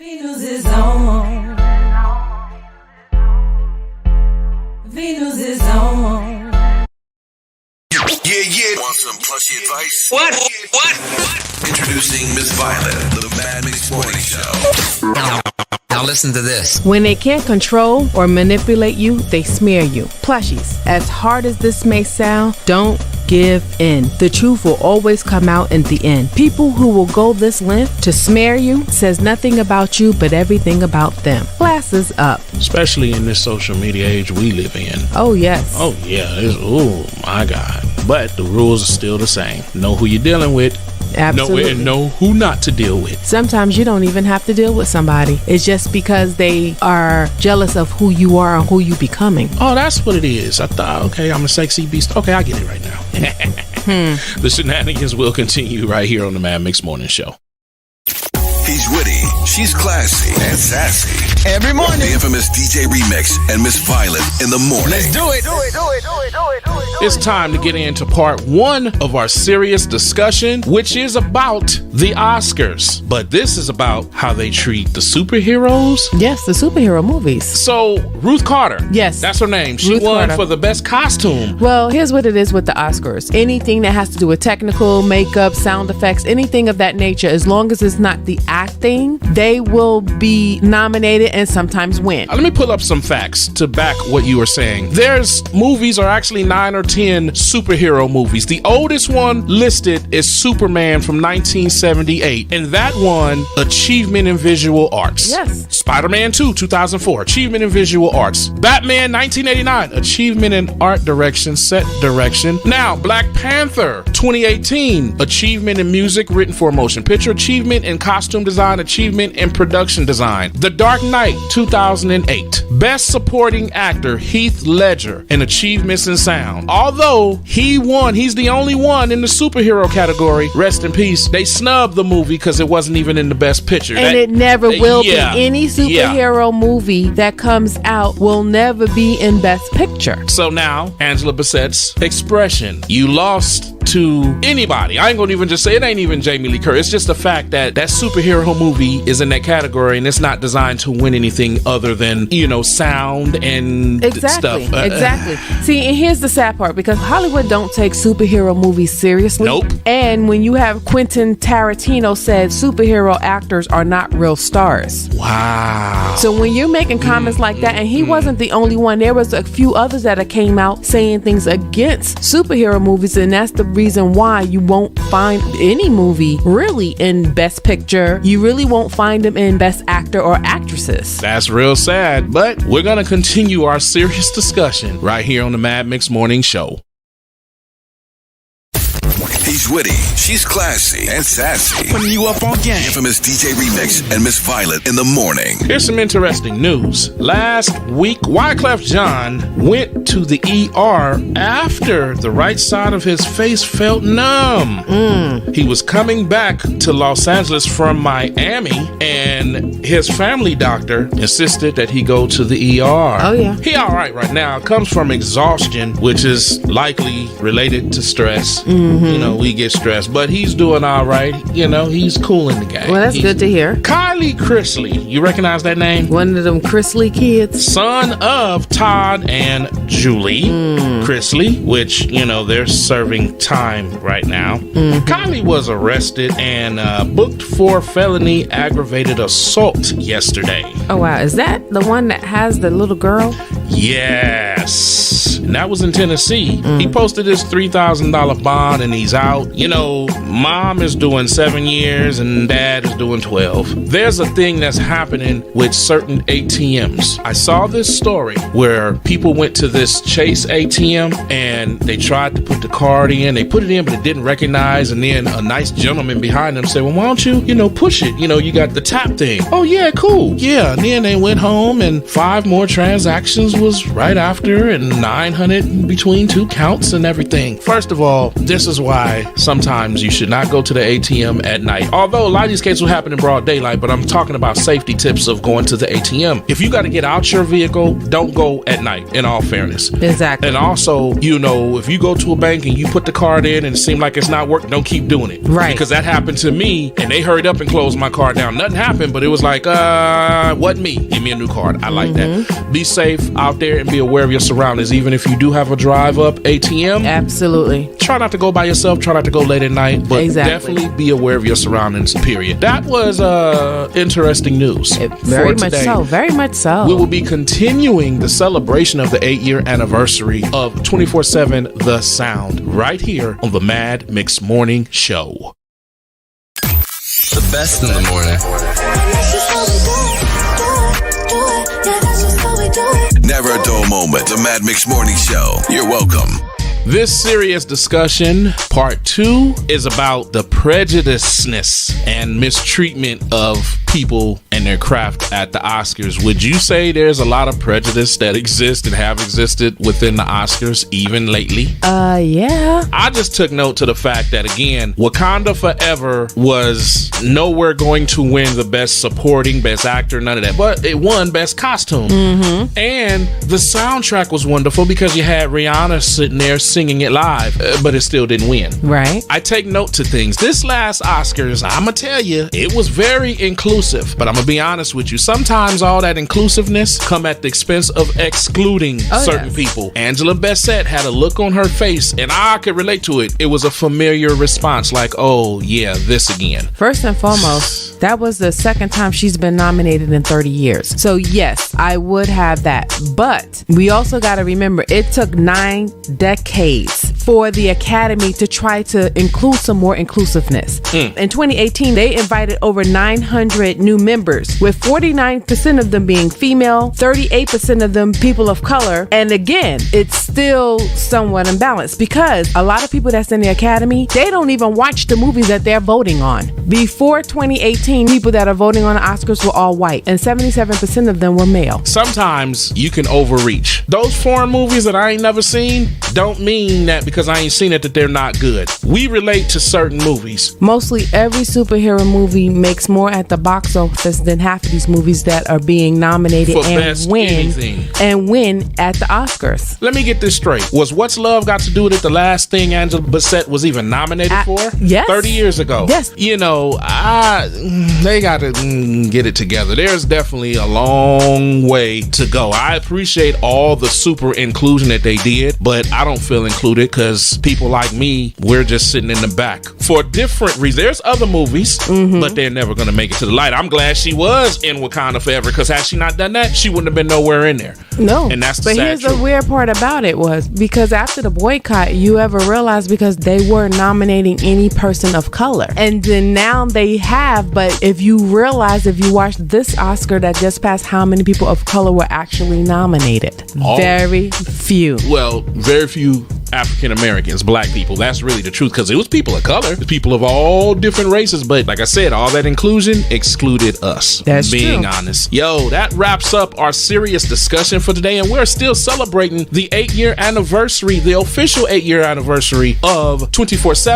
Venus is on. Venus is on. Yeah. Want some plushy advice? What? Introducing Miss Violet, the Mad Mix Morning Show. Now listen to this. When they can't control or manipulate you, they smear you. Plushies, as hard as this may sound, don't give in. The truth will always come out in the end. People who will go this length to smear you says nothing about you but everything about them. Glasses up. Especially in this social media age we live in. Oh, yes. Oh, yeah. Oh, my God. But the rules are still the same. Know who you're dealing with. Absolutely. And know who not to deal with. Sometimes you don't even have to deal with somebody. It's just because they are jealous of who you are and who you becoming. Oh, that's what it is. I thought, okay, I'm a sexy beast. Okay, I get it right now. The shenanigans will continue right here on the Mad Mix Morning Show. He's witty, she's classy, and sassy. Every morning. The infamous DJ Remix and Miss Violet in the morning. Let's do it. It's time to get into part one of our serious discussion, which is about the Oscars. But this is about how they treat the superheroes. Yes, the superhero movies. So, Ruth Carter. Yes. That's her name. She Ruth won Carter. for the best costume. Well, here's what it is with the Oscars. Anything that has to do with technical, makeup, sound effects, anything of that nature, as long as it's not the acting, they will be nominated and sometimes win. Let me pull up some facts to back what you were saying. There's movies are actually 9 or 10 superhero movies. The oldest one listed is Superman from 1978, and that won Achievement in Visual Arts. Yes. Spider-Man 2, 2004, Achievement in Visual Arts. Batman 1989, Achievement in Art Direction, Set Direction. Now, Black Panther 2018, Achievement in Music, Written for a Motion Picture, Achievement in Costume Design, Achievement in Production Design. The Dark Knight 2008, Best Supporting Actor Heath Ledger in Achievements in Sound. Although he won, he's the only one in the superhero category. Rest in peace. They snubbed the movie because it wasn't even in the Best Picture. And it never will be. Yeah. Any superhero movie that comes out will never be in Best Picture. So now, Angela Bassett's expression, you lost to anybody. I ain't gonna even just say it ain't even Jamie Lee Curtis. It's just the fact that that superhero movie is in that category and it's not designed to win anything other than, sound and Exactly. stuff. Exactly. See, and here's the sad part, because Hollywood don't take superhero movies seriously. Nope. And when you have Quentin Tarantino said superhero actors are not real stars. Wow. So when you're making comments like that, and he wasn't the only one, there was a few others that came out saying things against superhero movies, and that's the reason why you won't find any movie really in Best Picture. You really won't find them in Best Actor or Actresses. That's real sad, but we're gonna continue our serious discussion right here on the Mad Mix Morning Show. He's witty, she's classy, and sassy. Putting you up on The game. infamous DJ Remix and Miss Violet in the morning. Here's some interesting news. Last week, Wyclef Jean went to the ER after the right side of his face felt numb. He was coming back to Los Angeles from Miami, and his family doctor insisted that he go to the ER. Oh, yeah. He all right now. Comes from exhaustion, which is likely related to stress. We get stressed, but he's doing all right. He's cool in the game. Well, that's good to hear. Kylie Chrisley, you recognize that name? One of them Chrisley kids. Son of Todd and Julie Chrisley, which, they're serving time right now. Kylie was arrested and booked for felony aggravated assault yesterday. Oh, wow. Is that the one that has the little girl? Yes. And that was in Tennessee. He posted his $3,000 bond and he's out. Mom is doing 7 years and dad is doing 12. There's a thing that's happening with certain ATMs. I saw this story where people went to this Chase ATM and they tried to put the card in. They put it in, but it didn't recognize. And then a nice gentleman behind them said, well, why don't you, push it? You got the tap thing. Oh, yeah, cool. Yeah. And then they went home and 5 more transactions was right after and $900 $900 between 2 counts and everything. First of all, this is why sometimes you should not go to the ATM at night. Although a lot of these cases will happen in broad daylight, but I'm talking about safety tips of going to the ATM. If you got to get out your vehicle, don't go at night, in all fairness. Exactly. And also, you know, if you go to a bank and you put the card in and it seems like it's not working, don't keep doing it. Right. Because that happened to me and they hurried up and closed my card down. Nothing happened, but it was like, wasn't me. Give me a new card. I like that. Be safe out there and be aware of your surroundings. Even if you do have a drive-up ATM, Absolutely. try not to go by yourself. Try not to go late at night, but definitely be aware of your surroundings, period. That was interesting news. Very for much today. so. Very much so. We will be continuing the celebration of the 8-year anniversary of 24/7 The Sound right here on the Mad Mix Morning Show. The best in the morning. Never a dull moment. The Mad Mix Morning Show. You're welcome. This serious discussion, part 2, is about the prejudiceness and mistreatment of people and their craft at the Oscars. Would you say there's a lot of prejudice that exists and have existed within the Oscars even lately? Yeah. I just took note to the fact that, again, Wakanda Forever was nowhere going to win the best supporting, best actor, none of that, but it won best costume. And the soundtrack was wonderful because you had Rihanna sitting there singing it live, but it still didn't win. Right. I take note to things. This last Oscars, I'ma tell you, it was very inclusive, but I'm gonna be honest with you. Sometimes all that inclusiveness come at the expense of excluding certain people. Angela Bassett had a look on her face, and I could relate to it. It was a familiar response, like, oh yeah, this again. First and foremost, that was the second time she's been nominated in 30 years. So yes, I would have that. But we also got to remember, it took 9 decades for the Academy to try to include some more inclusiveness. In 2018, they invited over 900 new members, with 49% of them being female, 38% of them people of color. And again, it's still somewhat imbalanced because a lot of people that's in the Academy, they don't even watch the movies that they're voting on. Before 2018, people that are voting on the Oscars were all white, and 77% of them were male. Sometimes you can overreach. Those foreign movies that I ain't never seen don't mean that because I ain't seen it that they're not good. We relate to certain movies. Mostly every superhero movie makes more at the box office than half of these movies that are being nominated For and best win anything. at the Oscars. Let me get this straight. Was What's Love Got to Do with it the last thing Angela Bassett was even nominated for? Yes. 30 years ago. Yes. You know, they got to get it together. There's definitely a long way to go. I appreciate all the super inclusion that they did, but I don't feel included because people like me, we're just sitting in the back for different reasons. There's other movies, but they're never going to make it to the light. I'm glad she was in Wakanda Forever because had she not done that, she wouldn't have been nowhere in there. No. And that's the But sad here's truth. the weird part about it was because after the boycott, you ever realized because they were nominating any person of color. And then now they have, but if you realize, if you watch this Oscar that just passed, how many people of color were actually nominated? Oh. Very few. Well, very few African Americans, black people. That's really the truth because it was people of color, people of all different races. But like I said, all that inclusion excluded us. That's being true. honest. Yo, that wraps up our serious discussion for today. And we're still celebrating the 8-year anniversary, the official 8-year anniversary of 24/7.